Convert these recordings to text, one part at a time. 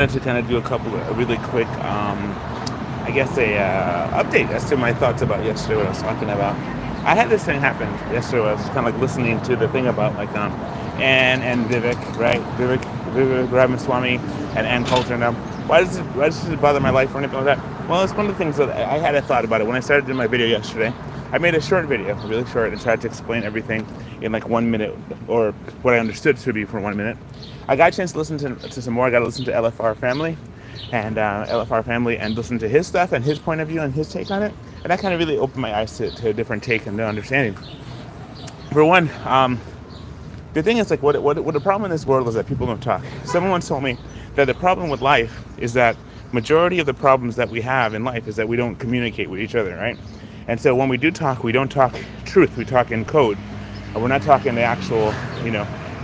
To kind of do a couple of really quick, I guess update as to my thoughts about yesterday. What I was talking about. I had this thing happen yesterday. Where I was kind of like listening to the thing about like Ann and Vivek, right? Vivek Ramaswamy and Ann culture. Now, why does it bother my life or anything like that? Well, it's one of the things that I had a thought about it when I started doing my video yesterday. I made a short video, really short, and tried to explain everything in like 1 minute, or what I understood to be for 1 minute. I got a chance to listen to some more. I got to listen to LFR Family and listen to his stuff and his point of view and his take on it. And that kind of really opened my eyes to a different take and understanding. For one, the thing is like what the problem in this world is that people don't talk. Someone once told me that the problem with life is that majority of the problems that we have in life is that we don't communicate with each other, right? And so when we do talk, we don't talk truth. We talk in code. We're not talking the actual,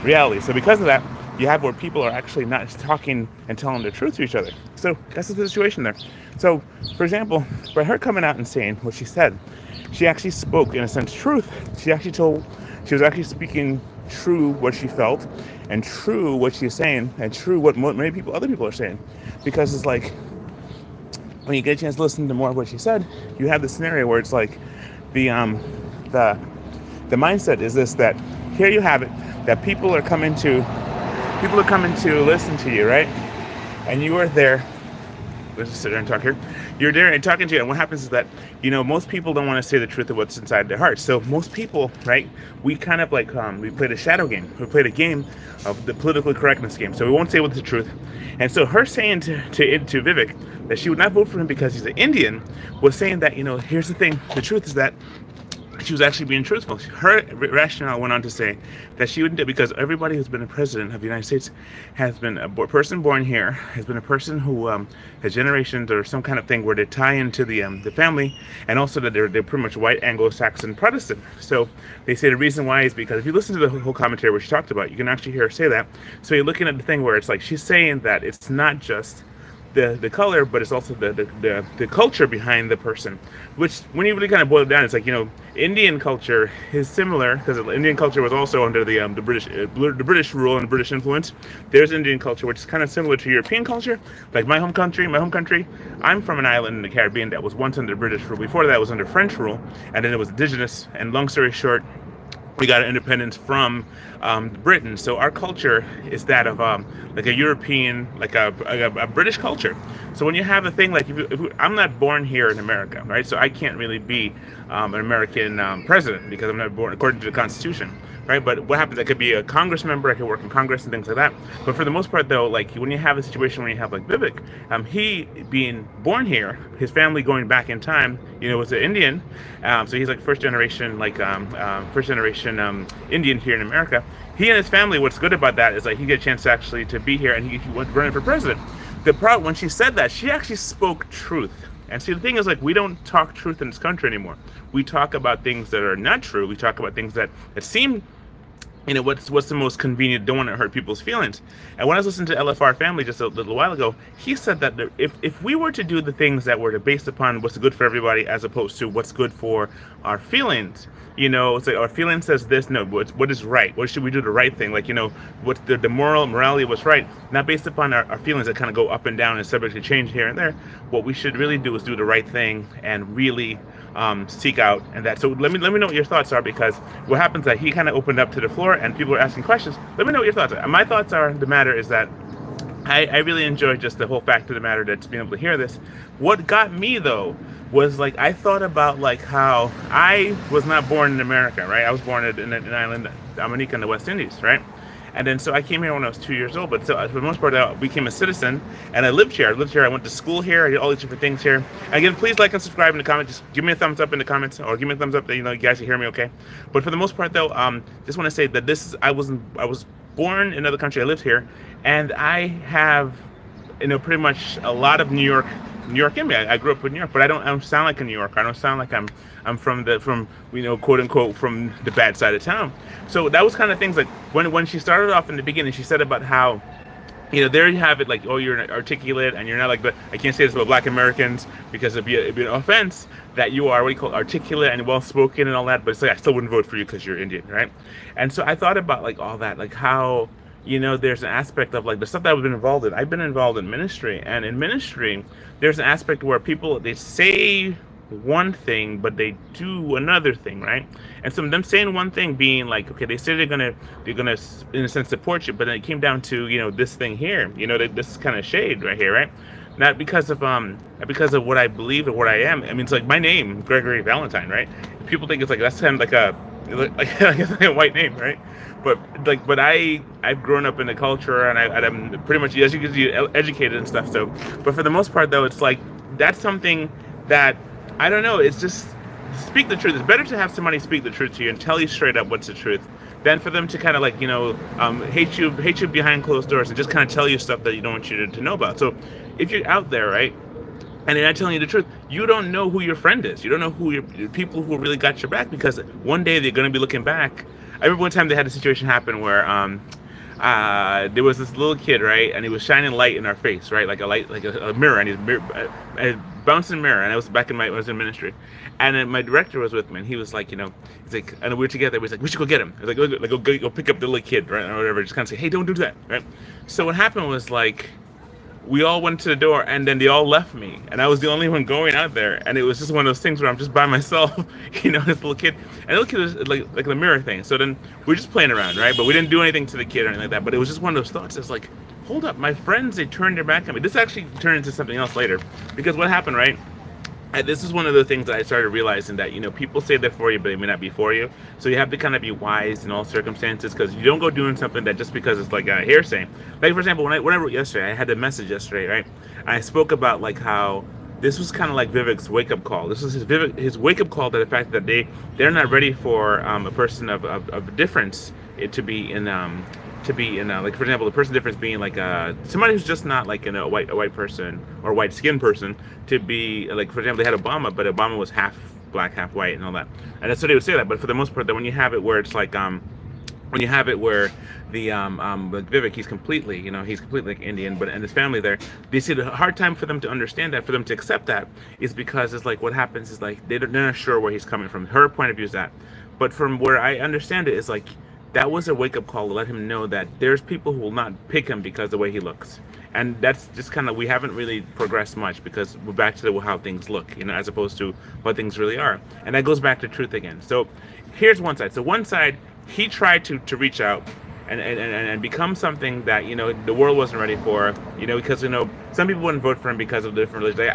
reality. So because of that, you have where people are actually not talking and telling the truth to each other. So that's the situation there. So, for example, by her coming out and saying what she said, she actually spoke, in a sense, truth. She was actually speaking true what she felt, and true what she's saying, and true what other people are saying. Because it's like, when you get a chance to listen to more of what she said, you have the scenario where it's like the mindset is this, that here you have it, that people are coming to listen to you, right? And you are there. Let's just sit there and talk here. You're there and talking to you, and what happens is that, most people don't want to say the truth of what's inside their heart. So most people, right, we kind of like, we played a shadow game. We played a game of the political correctness game. So we won't say what's the truth. And so her saying to Vivek that she would not vote for him because he's an Indian was saying that, here's the thing. The truth is that she was actually being truthful. Her rationale went on to say that she wouldn't do it because everybody who's been a president of the United States has been a person born here, has been a person who has generations or some kind of thing where they tie into the family, and also that they're pretty much white Anglo-Saxon Protestant. So they say the reason why is because if you listen to the whole commentary where she talked about, you can actually hear her say that. So you're looking at the thing where it's like she's saying that it's not just the color, but it's also the culture behind the person, which when you really kind of boil it down, it's like, Indian culture is similar because Indian culture was also under the British rule and British influence. There's Indian culture, which is kind of similar to European culture. Like my home country, I'm from an island in the Caribbean that was once under British rule. Before that, it was under French rule, and then it was indigenous. And long story short, we got our independence from Britain. So our culture is that of like a European, like a British culture. So when you have a thing like, I'm not born here in America, right? So I can't really be an American president because I'm not born according to the Constitution, right? But what happens, I could be a Congress member, I could work in Congress and things like that. But for the most part though, like when you have a situation where you have like Vivek, he being born here, his family going back in time, was an Indian. So he's like first generation Indian here in America. He and his family, what's good about that is like he get a chance to be here, and he went running for president. The problem, when she said that, she actually spoke truth. And see, the thing is, like, we don't talk truth in this country anymore. We talk about things that are not true. We talk about things that seem, what's the most convenient, don't want to hurt people's feelings. And when I was listening to LFR Family just a little while ago, he said that if we were to do the things that were based upon what's good for everybody as opposed to what's good for our feelings, it's like our feeling says this, no, what is right? What should we do the right thing? Like, what's the morality of what's right, not based upon our feelings that kind of go up and down and subject to change here and there. What we should really do is do the right thing and really seek out and that. So let me know what your thoughts are, because what happens is that he kind of opened up to the floor and people are asking questions. Let me know what your thoughts are. My thoughts are, the matter is that I really enjoyed just the whole fact of the matter that's being able to hear this. What got me though was like, I thought about like how I was not born in America, right? I was born in an island, Dominica in the West Indies, right? And then so I came here when I was 2 years old, but so for the most part I became a citizen and I lived here. I went to school here. I did all these different things here. Again, please like and subscribe in the comments. Just give me a thumbs up in the comments, or give me a thumbs up that you guys can hear me okay. But for the most part though, just want to say that I was born in another country. I lived here, and I have pretty much a lot of New York in me. I grew up in New York, but I don't sound like a New Yorker. I don't sound like I'm from quote unquote from the bad side of town. So that was kind of things like when she started off in the beginning, she said about how there you have it, like, oh, you're articulate and you're not like, but I can't say this about Black Americans because it'd be an offense that you are articulate and well spoken and all that, but it's like I still wouldn't vote for you because you're Indian, right? And so I thought about like all that, like how there's an aspect of like the stuff that I've been involved in. I've been involved in ministry, and in ministry, there's an aspect where people they say one thing, but they do another thing, right? And so them saying one thing being like, okay, they say they're gonna in a sense support you, but then it came down to this thing here, this kind of shade right here, right? Not because of what I believe or what I am. I mean, it's like my name, Gregory Valentine, right? People think it's like that's kind of like like a white name, right? But I've grown up in the culture, and I'm pretty much, as you can see, educated and stuff. So, but for the most part, though, it's like that's something that I don't know. It's just speak the truth. It's better to have somebody speak the truth to you and tell you straight up what's the truth, than for them to kind of like hate you behind closed doors and just kind of tell you stuff that you don't want you to know about. So, if you're out there, right, and they're not telling you the truth, you don't know who your friend is. You don't know who your people who really got your back, because one day they're going to be looking back. I remember one time they had a situation happen where there was this little kid, right, and he was shining light in our face, right, like a light, like a mirror, and a bouncing mirror, and I was back when I was in ministry, and then my director was with me, and he was like, he's like, and we were together, he was like, we should go get him. I was like, go pick up the little kid, right, or whatever, just kind of say, hey, don't do that, right? So what happened was like, we all went to the door, and then they all left me, and I was the only one going out there, and it was just one of those things where I'm just by myself, this little kid, and the little kid was like the mirror thing. So then we were just playing around, right? But we didn't do anything to the kid or anything like that. But it was just one of those thoughts. It's like, hold up, my friends, they turned their back on me. This actually turned into something else later, because what happened, right? This is one of the things that I started realizing, that people say they're for you, but they may not be for you. So you have to kind of be wise in all circumstances, because you don't go doing something that just because it's like a hearsay. Like, for example, when I wrote yesterday, I had a message yesterday, right? I spoke about like how this was kind of like Vivek's wake-up call. This was his wake-up call to the fact that they're not ready for a person of difference to be in like, for example, the person difference being like somebody who's just not like a white person or white skinned person, to be like, for example, they had Obama, but Obama was half black, half white, and all that, and that's what they would say that. But for the most part, that when you have it where it's like when you have it where the like Vivek, he's completely like Indian, and his family there, they see the hard time for them to understand that, for them to accept that, is because it's like what happens is like they're not sure where he's coming from. Her point of view is that, but from where I understand it is like, that was a wake-up call to let him know that there's people who will not pick him because of the way he looks. And that's just kind of, we haven't really progressed much, because we're back to how things look, as opposed to what things really are. And that goes back to truth again. So here's one side. So one side, he tried to reach out and become something that the world wasn't ready for, because some people wouldn't vote for him because of the different religions.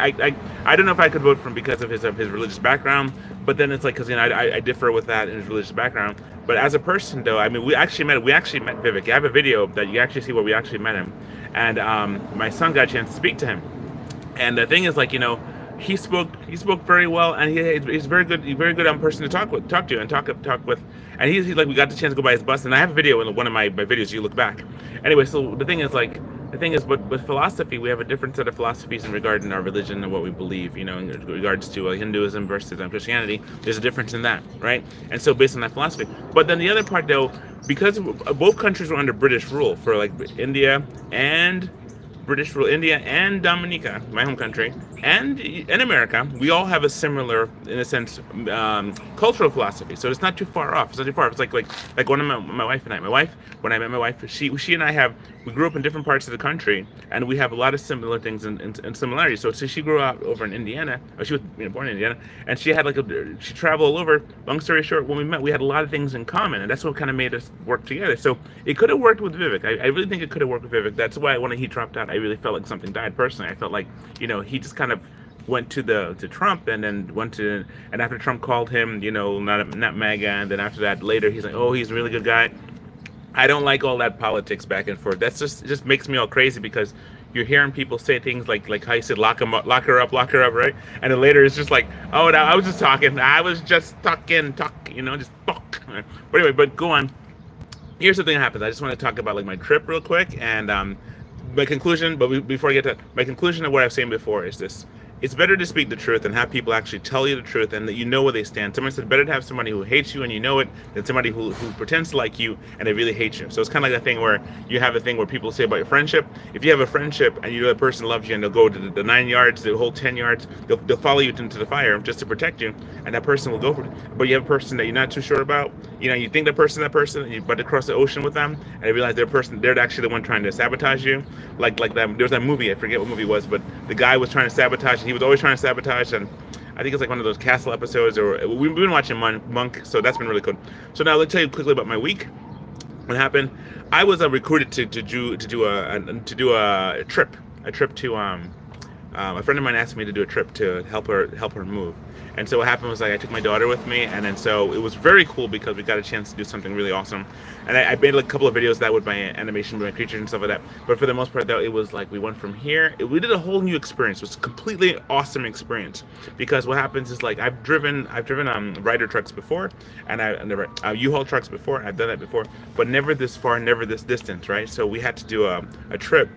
I don't know if I could vote for him because of his religious background, but then it's like, because I differ with that in his religious background. But as a person, though, I mean, we actually met Vivek. I have a video that you actually see where we actually met him, and my son got a chance to speak to him. And the thing is, like, he spoke very well, and he's very good person to talk to and talk with. And he's like, we got the chance to go by his bus, and I have a video in one of my videos. You look back. Anyway, so the thing is, but with philosophy, we have a different set of philosophies in regard to our religion and what we believe, in regards to Hinduism versus Christianity. There's a difference in that, right? And so based on that philosophy. But then the other part, though, because both countries were under British rule, for like India and Dominica, my home country, and in America, we all have a similar, in a sense, cultural philosophy. So it's not too far off. It's not too far. It's like when I met my wife and I. When I met my wife, she and I we grew up in different parts of the country, and we have a lot of similar things and similarities. So she grew up over in Indiana, or she was born in Indiana, and she had she traveled all over. Long story short, when we met, we had a lot of things in common, and that's what kind of made us work together. So it could have worked with Vivek. I really think it could have worked with Vivek. That's why when he dropped out, I really felt like something died personally. I felt like, he just kind of went to Trump, and then and after Trump called him, not MAGA, and then after that later he's like, oh, he's a really good guy. I don't like all that politics back and forth. That's just makes me all crazy, because you're hearing people say things like how you said, lock him up, lock her up, right? And then later it's just like, oh, no, I was just talking, just talk, just talk. But anyway, but go on. Here's the thing that happens. I just want to talk about like my trip real quick, and my conclusion. But before I get to my conclusion of what I've seen before is this: it's better to speak the truth and have people actually tell you the truth and that you know where they stand. Someone said better to have somebody who hates you and you know it than somebody who pretends to like you and they really hate you. So it's kind of like a thing where you have a thing where people say about your friendship. If you have a friendship and you know that person loves you and they'll go to the 9 yards, the whole 10 yards, they'll follow you into the fire just to protect you, and that person will go for it. But you have a person that you're not too sure about. You know, you think that person, but across the ocean with them, and they realize they're actually the one trying to sabotage you. Like that, there was that movie, I forget what movie it was, but the guy was trying to sabotage, and he was always trying to sabotage, and I think it's like one of those Castle episodes, or we've been watching Monk, so that's been really cool. So now let's tell you quickly about my week. What happened? I was recruited to do a trip to a friend of mine asked me to do a trip to help her move. And so what happened was, like, I took my daughter with me, and then so it was very cool because we got a chance to do something really awesome. And I made like a couple of videos that with my animation, with my creatures and stuff like that. But for the most part, though, it was like we went from here. We did a whole new experience. It was a completely awesome experience because what happens is, like, I've driven Ryder trucks before, and I never U-Haul trucks before. I've done that before, but never this far, never this distance, right? So we had to do a trip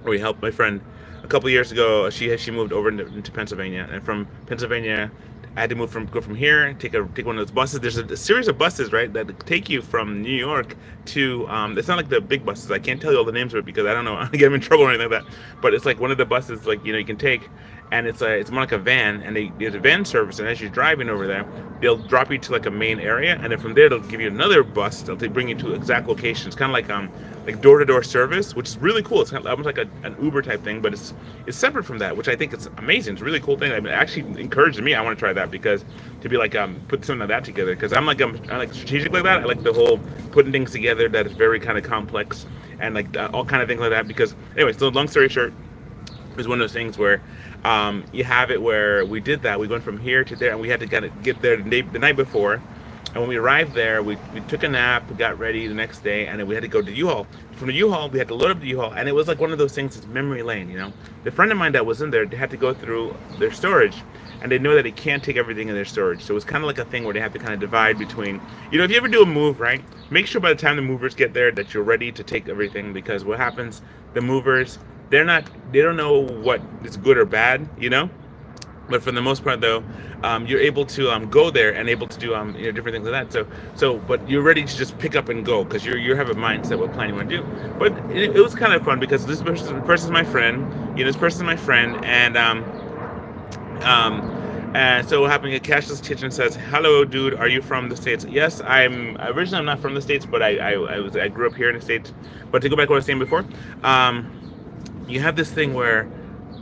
where we helped my friend. A couple of years ago, she moved over into Pennsylvania, and from Pennsylvania, I had to go from here, take one of those buses. There's a series of buses, right, that take you from New York to. It's not like the big buses. I can't tell you all the names of it because I don't know. I get them in trouble or anything like that. But it's like one of the buses, like, you can take, and it's more like a van, and there's a van service. And as you're driving over there, they'll drop you to like a main area, and then from there they'll give you another bus. They'll bring you to exact locations, kind of like door-to-door service, which is really cool. It's kind of almost like an Uber type thing, but it's separate from that, which I think is amazing. It's a really cool thing. I mean, it actually encouraged me. I want to try that because to be like put something like that together, because I'm like strategic like that. I like the whole putting things together that is very kind of complex and like all kind of things like that. Because anyway, so long story short, it was one of those things where you have it where we did that. We went from here to there, and we had to get there the night before. And when we arrived there, we took a nap, we got ready the next day, and then we had to go to U-Haul. From the U-Haul, we had to load up the U-Haul, and it was like one of those things, it's memory lane, The friend of mine that was in there, they had to go through their storage, and they know that they can't take everything in their storage. So it was kind of like a thing where they have to kind of divide between, if you ever do a move, right, make sure by the time the movers get there that you're ready to take everything, because what happens, the movers, they don't know what is good or bad, But for the most part, though, you're able to go there and able to do different things like that. But you're ready to just pick up and go because you have a mindset what plan you want to do. But it was kind of fun because this person's my friend. This person's my friend, and so what happened? Cashless Kitchen says, "Hello, dude. Are you from the States?" Yes, I'm not from the States, but I grew up here in the States. But to go back to what I was saying before, you have this thing where.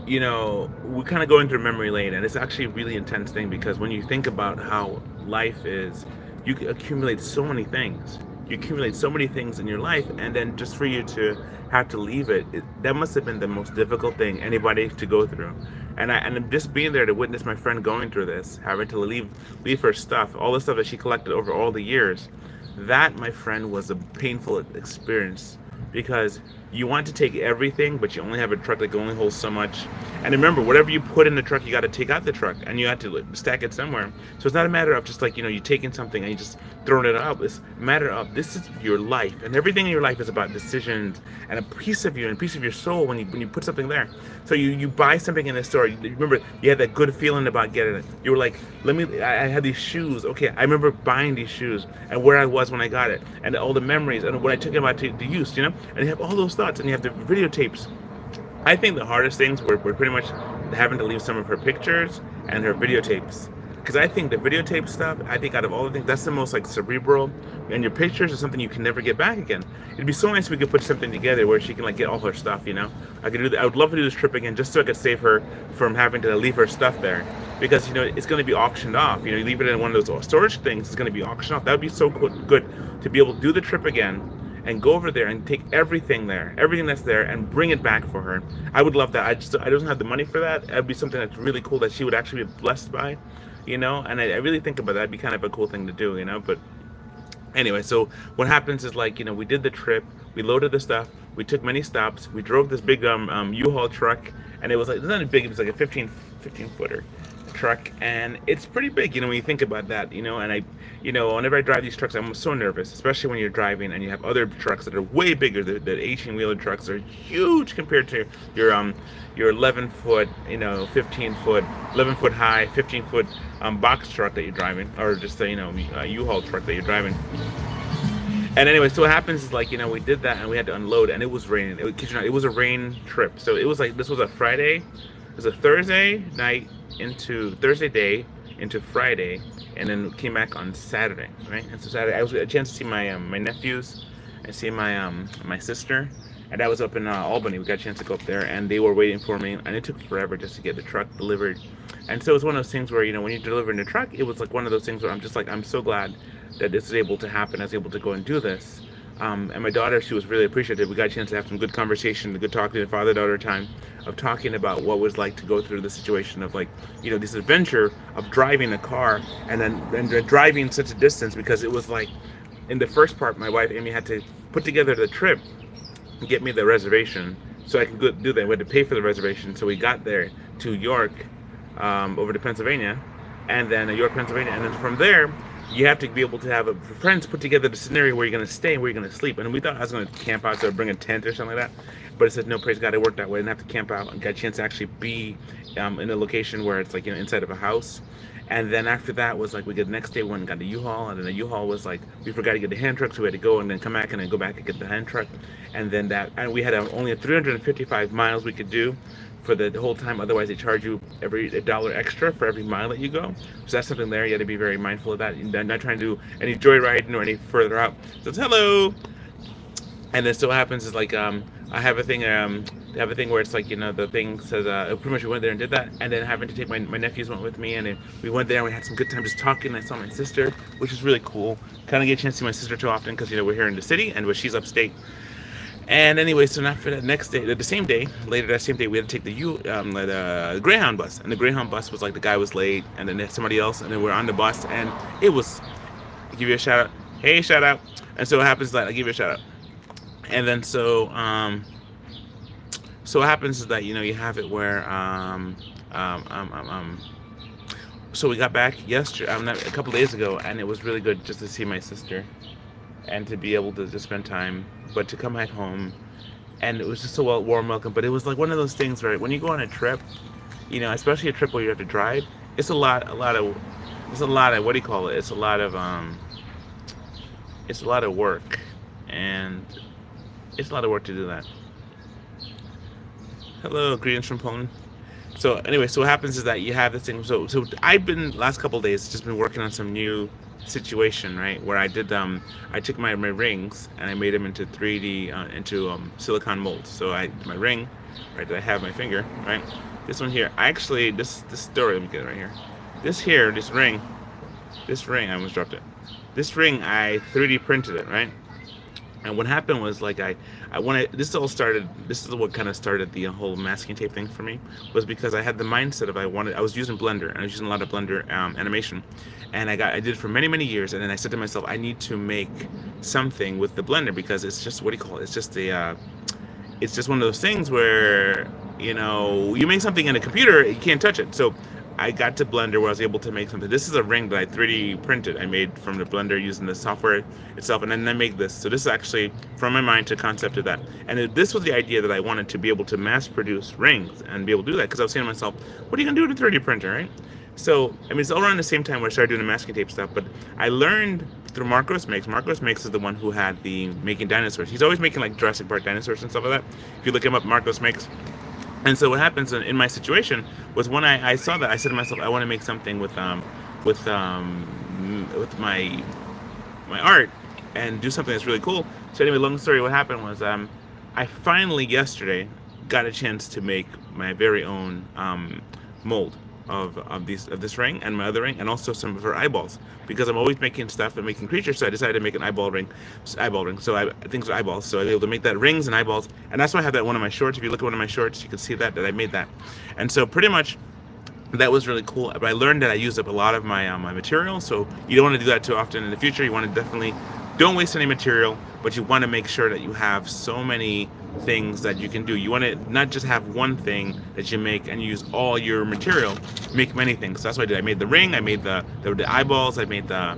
We kind of go into memory lane, and it's actually a really intense thing because when you think about how life is, you accumulate so many things. You accumulate so many things in your life, and then just for you to have to leave that must have been the most difficult thing anybody to go through. And just being there to witness my friend going through this, having to leave her stuff, all the stuff that she collected over all the years, that, my friend, was a painful experience. Because you want to take everything, but you only have a truck that can only hold so much. And remember, whatever you put in the truck, you got to take out the truck, and you have to stack it somewhere. So it's not a matter of just like, you taking something and you just throwing it out. It's a matter of this is your life, and everything in your life is about decisions and a piece of you and a piece of your soul when you put something there. So you buy something in the store. You remember, you had that good feeling about getting it. You were like, I had these shoes. Okay, I remember buying these shoes and where I was when I got it, and all the memories and when I took it about to use, And you have all those thoughts, and you have the videotapes. I think the hardest things were pretty much having to leave some of her pictures and her videotapes. Because I think the videotape stuff, I think out of all the things, that's the most like cerebral. And your pictures are something you can never get back again. It'd be so nice if we could put something together where she can like get all her stuff, I could do that. I would love to do this trip again just so I could save her from having to leave her stuff there. Because, it's going to be auctioned off. You leave it in one of those storage things, it's going to be auctioned off. That would be so good to be able to do the trip again and go over there and take everything that's there, and bring it back for her. I would love that. I don't have the money for that. That'd be something that's really cool that she would actually be blessed by, and I really think about that. That'd be kind of a cool thing to do, But anyway, so what happens is like, we did the trip, we loaded the stuff, we took many stops, we drove this big U-Haul truck, and it was like, it's not big, it was like a 15 footer. truck, and it's pretty big, when you think about that, and whenever I drive these trucks, I'm so nervous, especially when you're driving and you have other trucks that are way bigger. The 18-wheeler trucks are huge compared to your 11 foot, 15 foot, 11 foot high, 15 foot box truck that you're driving, or just a U-Haul truck that you're driving. And anyway, so what happens is we did that and we had to unload, and it was raining. It was a rain trip. So it was this was a Friday. It was a Thursday night into Thursday day into Friday, and then came back on Saturday, right? And so Saturday I had a chance to see my nephews and see my sister, and I was up in Albany. We got a chance to go up there, and they were waiting for me, and it took forever just to get the truck delivered. And so it's one of those things where when you're delivering the truck, it was one of those things where I'm just I'm so glad that this is able to happen. I was able to go and do this. And my daughter, she was really appreciative. We got a chance to have some good conversation, good talking, father-daughter time of talking about what it was like to go through the situation of this adventure of driving a car and then driving such a distance, because it was in the first part, my wife Amy had to put together the trip and get me the reservation so I could go do that. We had to pay for the reservation, so we got there to York, over to Pennsylvania, and then York, Pennsylvania, and then from there you have to be able to have friends put together the scenario where you're going to stay and where you're going to sleep. And we thought I was going to camp out, so bring a tent or something like that. But it said, no, praise God, it worked that way. I didn't have to camp out, and got a chance to actually be in a location where it's inside of a house. And then after that was we get the next day we went and got the U-Haul, and then the U-Haul was we forgot to get the hand truck, so we had to go and then come back and then go back and get the hand truck. And then and we had only 355 miles we could do for the whole time. Otherwise they charge you a dollar extra for every mile that you go. So that's something there. You got to be very mindful of that. You're not trying to do any joyriding or any further out. So it's hello. And then so what happens is I have a thing where it's the thing says pretty much we went there and did that, and then having to take my nephews went with me, and then we went there and we had some good time just talking. I saw my sister, which is really cool. Kind of get a chance to see my sister too often because we're here in the city and she's upstate. And anyway, so after that next day, the same day, later that same day, we had to take the Greyhound bus, and the Greyhound bus was the guy was late, and then somebody else, and then we're on the bus, and it was, I'll give you a shout out, hey, shout out. And so what happens is I give you a shout out, and then so what happens is that you have it where so we got back yesterday, a couple days ago, and it was really good just to see my sister and to be able to just spend time, but to come back home, and it was just a warm welcome. But it was one of those things where when you go on a trip, especially a trip where you have to drive, it's a lot of what do you call it? It's a lot of work, and it's a lot of work to do that. Hello, greetings from Poland. So anyway, so what happens is that you have this thing. So I've been last couple of days just been working on some new situation, right, where I did I took my rings and I made them into 3D into silicone molds. So my ring, right, that I have my finger, right, this one here, I actually this story, let me get it right here, this ring, I almost dropped it, this ring I 3D printed it, right. And what happened was I wanted, this is what kind of started the whole masking tape thing for me, was because I had the mindset of I was using Blender, and I was using a lot of Blender animation, and I did it for many years, and then I said to myself, I need to make something with the Blender, because it's just, what do you call it, it's just it's just one of those things where you make something in a computer, you can't touch it. So I got to Blender where I was able to make something. This is a ring that I 3D printed. I made from the Blender using the software itself, and then I make this. So this is actually from my mind to concept of that. And this was the idea that I wanted to be able to mass produce rings and be able to do that, because I was saying to myself, what are you gonna do with a 3D printer, right? So, it's all around the same time where I started doing the masking tape stuff, but I learned through Marcos Makes. Marcos Makes is the one who had the making dinosaurs. He's always making Jurassic Park dinosaurs and stuff like that. If you look him up, Marcos Makes. And so what happens in my situation was when I saw that, I said to myself, I want to make something with my art and do something that's really cool. So anyway, long story, what happened was I finally yesterday got a chance to make my very own mold of this ring and my other ring, and also some of her eyeballs, because I'm always making stuff and making creatures. So I decided to make an eyeball ring. So things are eyeballs. So I was able to make that rings and eyeballs, and that's why I have that one of my shorts. If you look at one of my shorts, you can see that I made that. And so pretty much that was really cool. But I learned that I used up a lot of my my material. So you don't want to do that too often in the future. You want to definitely don't waste any material, but you want to make sure that you have so many things that you can do. You want to not just have one thing that you make and use all your material. Make many things. So that's what I did. I made the ring. I made the eyeballs. I made the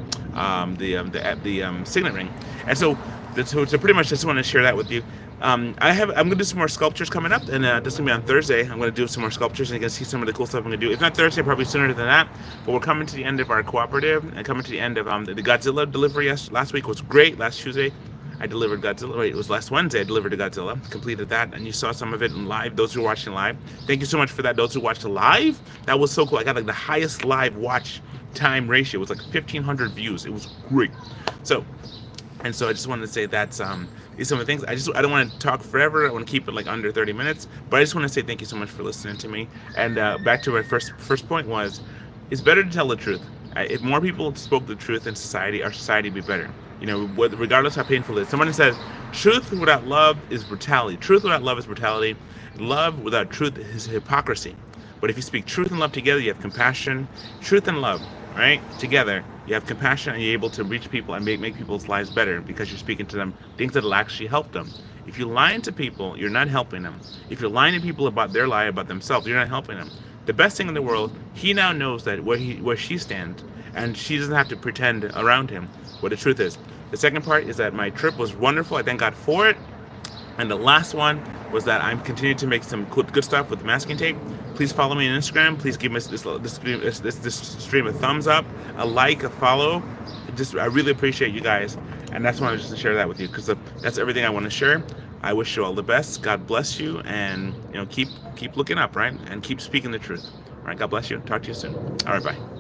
signet ring. And so pretty much just want to share that with you. I'm gonna do some more sculptures coming up, and this is gonna be on Thursday. I'm gonna do some more sculptures, and you can see some of the cool stuff I'm gonna do. If not Thursday, probably sooner than that. But we're coming to the end of our cooperative, and coming to the end of the Godzilla delivery. Last week was great. Last Tuesday, I delivered Godzilla. Wait, it was last Wednesday. I delivered a Godzilla. Completed that, and you saw some of it in live. Those who are watching live, thank you so much for that. Those who watched live, that was so cool. I got like the highest live watch time ratio. It was like 1,500 views. It was great. So I just wanted to say that's these are some of the things. I don't want to talk forever. I want to keep it like under 30 minutes. But I just want to say thank you so much for listening to me. And back to my first point was, it's better to tell the truth. If more people spoke the truth in society, our society would be better. You know, regardless how painful it is. Someone says, truth without love is brutality. Truth without love is brutality. Love without truth is hypocrisy. But if you speak truth and love together, you have compassion. Truth and love, right? Together, you have compassion, and you're able to reach people and make people's lives better because you're speaking to them things that will actually help them. If you're lying to people, you're not helping them. If you're lying to people about their lie about themselves, you're not helping them. The best thing in the world, he now knows that where she stands, and she doesn't have to pretend around him what the truth is. The second part is that my trip was wonderful. I thank God for it. And the last one was that I'm continuing to make some good stuff with masking tape. Please follow me on Instagram. Please give me this stream a thumbs up, a like, a follow. I really appreciate you guys, and that's why I wanted just to share that with you, because that's everything I want to share. I wish you all the best. God bless you, and keep looking up, right? And keep speaking the truth. All right. God bless you. Talk to you soon. All right. Bye.